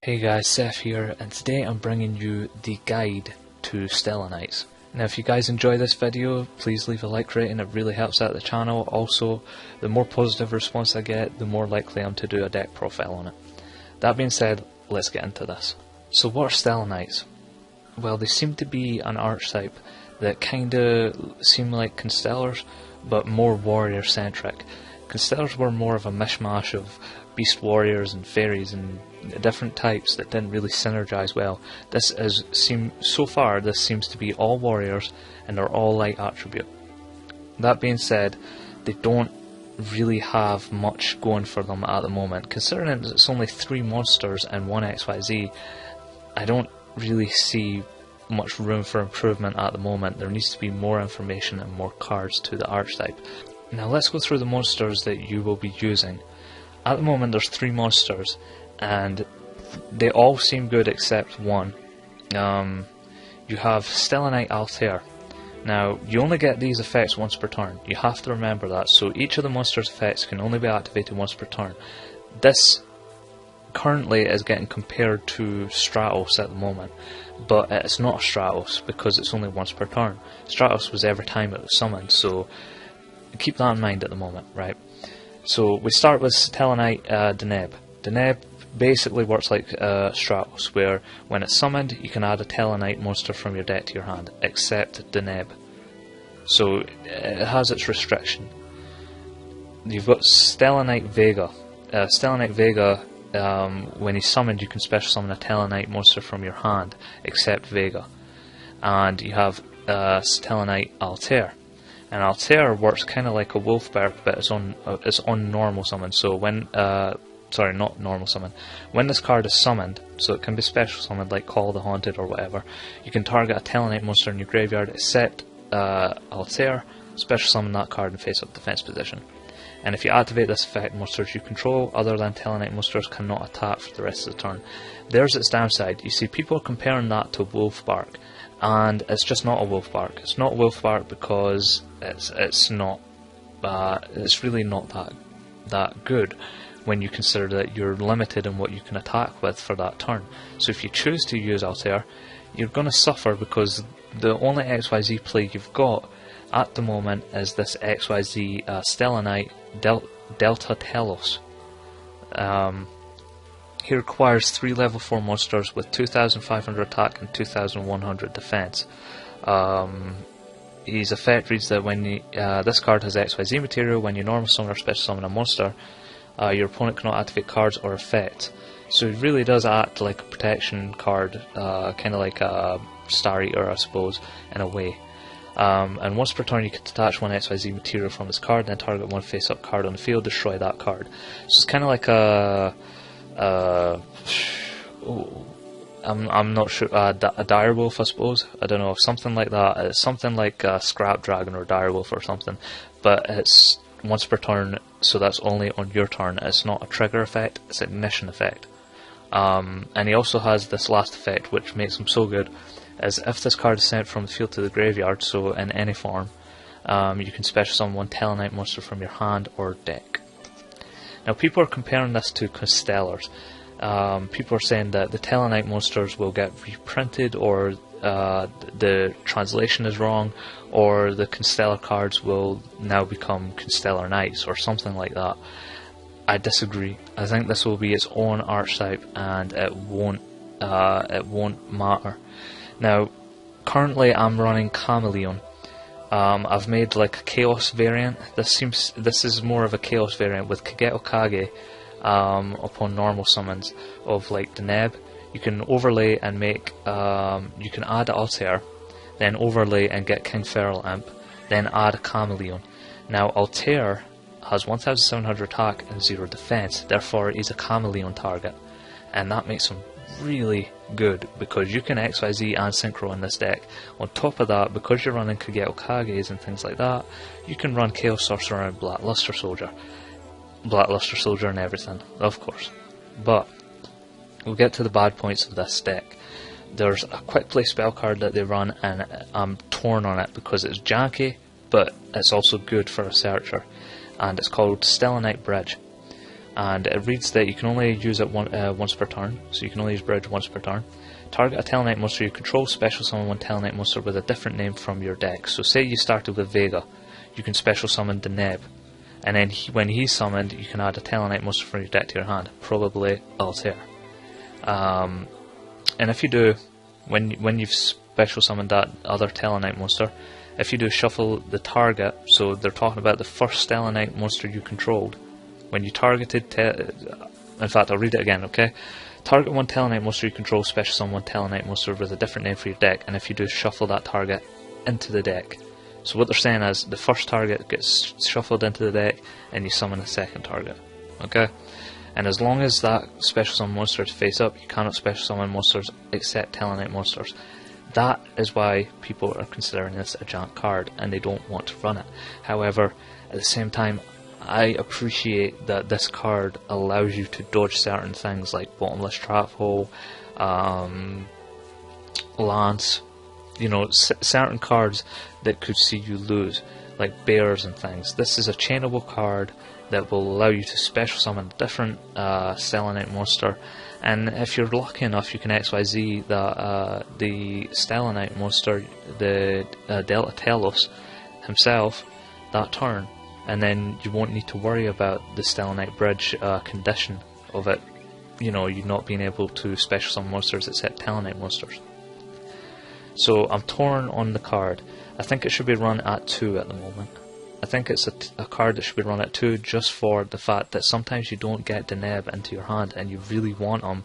Hey guys, Seth here, and today I'm bringing you the guide to Stellaknights. Now if you guys enjoy this video, please leave a like rating, it really helps out the channel. Also, the more positive response I get, the more likely I'm to do a deck profile on it. That being said, let's get into this. So what are Stellaknights? Well, they seem to be an archetype that kinda seem like Constellars, but more warrior centric. Constellars were more of a mishmash of beast warriors and fairies and different types that didn't really synergize well. So far this seems to be all warriors and they're all light attribute. That being said, they don't really have much going for them at the moment. Considering it's only 3 monsters and 1 XYZ, I don't really see much room for improvement at the moment. There needs to be more information and more cards to the archetype. Now let's go through the monsters that you will be using. At the moment there's 3 monsters and they all seem good except one. You have Stellaknight Altair. Now you only get these effects once per turn, you have to remember that, so each of the monster's effects can only be activated once per turn. This currently is getting compared to Stratos at the moment, but it's not a Stratos because it's only once per turn. Stratos was every time it was summoned, so keep that in mind at the moment, right? So we start with Stellaknight Deneb. Deneb basically works like Stratos, where when it's summoned you can add a Stellaknight monster from your deck to your hand, except Deneb. So it has its restriction. You've got Stellaknight Vega. Stellaknight Vega, when he's summoned you can special summon a Stellaknight monster from your hand, except Vega. And you have Stellaknight Altair. And Altair works kind of like a Wolfberg, but it's on normal summon. So when sorry, not normal summon. When this card is summoned, so it can be special summoned like Call the Haunted or whatever, you can target a Stellaknight monster in your graveyard except Altair, special summon that card in face up defense position. And if you activate this effect, monsters you control other than Stellaknight monsters cannot attack for the rest of the turn. There's its downside. You see, people are comparing that to Wolfbark, and it's just not a Wolfbark. It's not Wolfbark because it's really not that good when you consider that you're limited in what you can attack with for that turn. So if you choose to use Altair, you're going to suffer because the only XYZ play you've got at the moment is this XYZ Stellaknight Delta Telos. He requires 3 level 4 monsters with 2500 attack and 2100 defense. His effect reads that when this card has XYZ material, when you normal summon or special summon a monster, your opponent cannot activate cards or effects. So it really does act like a protection card, kind of like a Star Eater, I suppose, in a way. And once per turn you can detach 1 XYZ material from this card, then target 1 face-up card on the field, destroy that card. So it's kind of like a I'm not sure, a direwolf, I suppose. I don't know, something like that. It's something like a Scrap Dragon or direwolf or something, but it's once per turn, so that's only on your turn. It's not a trigger effect, it's an ignition effect. And he also has this last effect, which makes him so good, is if this card is sent from the field to the graveyard, so in any form, you can special summon 1 Stellaknight monster from your hand or deck. Now people are comparing this to Constellars. People are saying that the Stellaknight monsters will get reprinted, or the translation is wrong, or the Constellar cards will now become Constellar Knights or something like that. I disagree. I think this will be its own archetype and it won't matter. Now currently I'm running Chameleon. I've made like a Chaos variant. This is more of a Chaos variant with Kageto Kage upon normal summons of like Deneb. You can overlay and make you can add Altair, then overlay and get King Feral Imp, then add a Chameleon. Now Altair has 1700 attack and 0 defense, therefore he's a Chameleon target, and that makes him really good because you can XYZ and Synchro in this deck. On top of that, because you're running Kageto Kages and things like that, you can run Chaos Sorcerer and Blackluster Soldier and everything, of course. But we'll get to the bad points of this deck. There's a quick play spell card that they run, and I'm torn on it because it's janky, but it's also good for a searcher, and it's called Stellaknight Bridge. and it reads that you can only use it once per turn, so you can only use bridge once per turn. Target a Stellaknight monster you control, special summon one Stellaknight monster with a different name from your deck. So say you started with Vega, you can special summon Deneb, and then when he's summoned, you can add a Stellaknight monster from your deck to your hand, probably Altair. And if you do, when you've special summoned that other Stellaknight monster, if you do shuffle the target, so they're talking about the first Stellaknight monster you controlled, when you targeted, in fact I'll read it again, okay? Target one Stellaknight monster you control, special summon one Stellaknight monster with a different name for your deck, and if you do, shuffle that target into the deck. So what they're saying is, the first target gets shuffled into the deck, and you summon a second target, okay? And as long as that special summon monster is face up, you cannot special summon monsters except Stellaknight monsters. That is why people are considering this a junk card, and they don't want to run it. However, at the same time, I appreciate that this card allows you to dodge certain things like Bottomless Trap Hole, Lance, you know, certain cards that could see you lose, like bears and things. This is a chainable card that will allow you to special summon a different Stellaknight monster, and if you're lucky enough, you can XYZ the Stellaknight monster, the Delta Telos himself, that turn, and then you won't need to worry about the Stellaknight bridge condition of it, you know, you not being able to special summon monsters except Stellaknight monsters. So I'm torn on the card. I think it should be run at 2 at the moment. I think it's a card that should be run at 2 just for the fact that sometimes you don't get Deneb into your hand and you really want them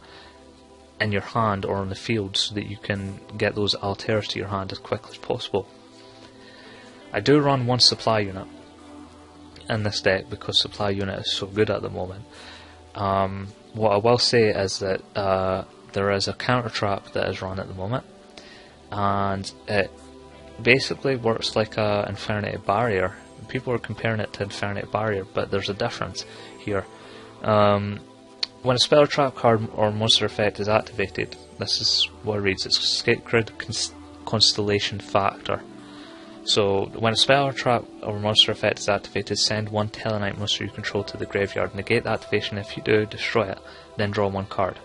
in your hand or on the field so that you can get those Altairs to your hand as quickly as possible. I do run one supply unit in this deck because supply unit is so good at the moment. What I will say is that there is a counter trap that is run at the moment, and it basically works like a Infernity Barrier. People are comparing it to Infernity Barrier, but there's a difference here. When a spell trap card or monster effect is activated, this is what it reads, it's Sacred Constellation Factor. So when a spell trap or monster effect is activated, send one Stellaknight monster you control to the graveyard. Negate the activation. If you do, destroy it, then draw one card.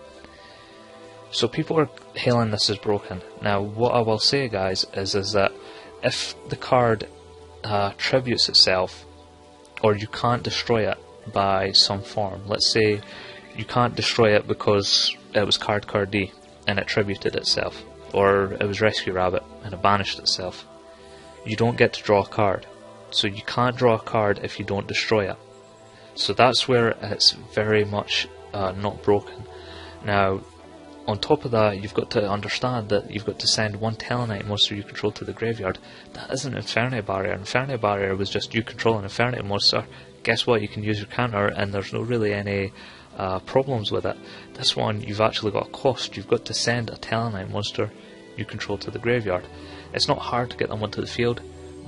So people are hailing this as broken. Now what I will say, guys, is that if the card tributes itself, or you can't destroy it by some form, let's say you can't destroy it because it was card D and it tributed itself, or it was Rescue Rabbit and it banished itself, you don't get to draw a card. So you can't draw a card if you don't destroy it. So that's where it's very much not broken. Now on top of that, you've got to understand that you've got to send one Stellaknight monster you control to the graveyard. That isn't Infernity Barrier. Infernity Barrier was just you control an Infernity monster, guess what, you can use your counter and there's no really any problems with it. This one, you've actually got a cost. You've got to send a Stellaknight monster you control to the graveyard. It's not hard to get them onto the field,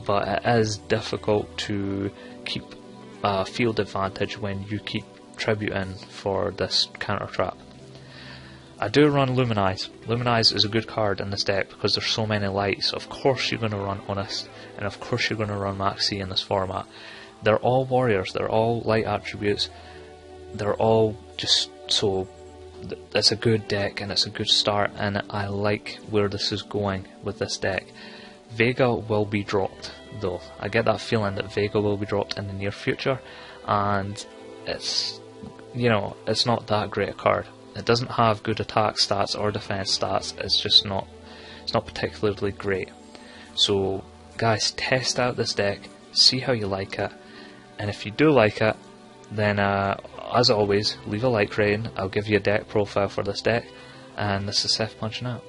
but it is difficult to keep field advantage when you keep tributing for this counter trap. I do run Luminize. Luminize is a good card in this deck because there's so many lights. Of course you're going to run Honest, and of course you're going to run Maxi in this format. They're all warriors, they're all light attributes, they're all just so... It's a good deck and it's a good start, and I like where this is going with this deck. Vega will be dropped though. I get that feeling that Vega will be dropped in the near future, and it's, you know, it's not that great a card. It doesn't have good attack stats or defense stats. It's just not, it's not particularly great. So guys, test out this deck, see how you like it, and if you do like it, then as always, leave a like rating. I'll give you a deck profile for this deck, and this is Seth punching out.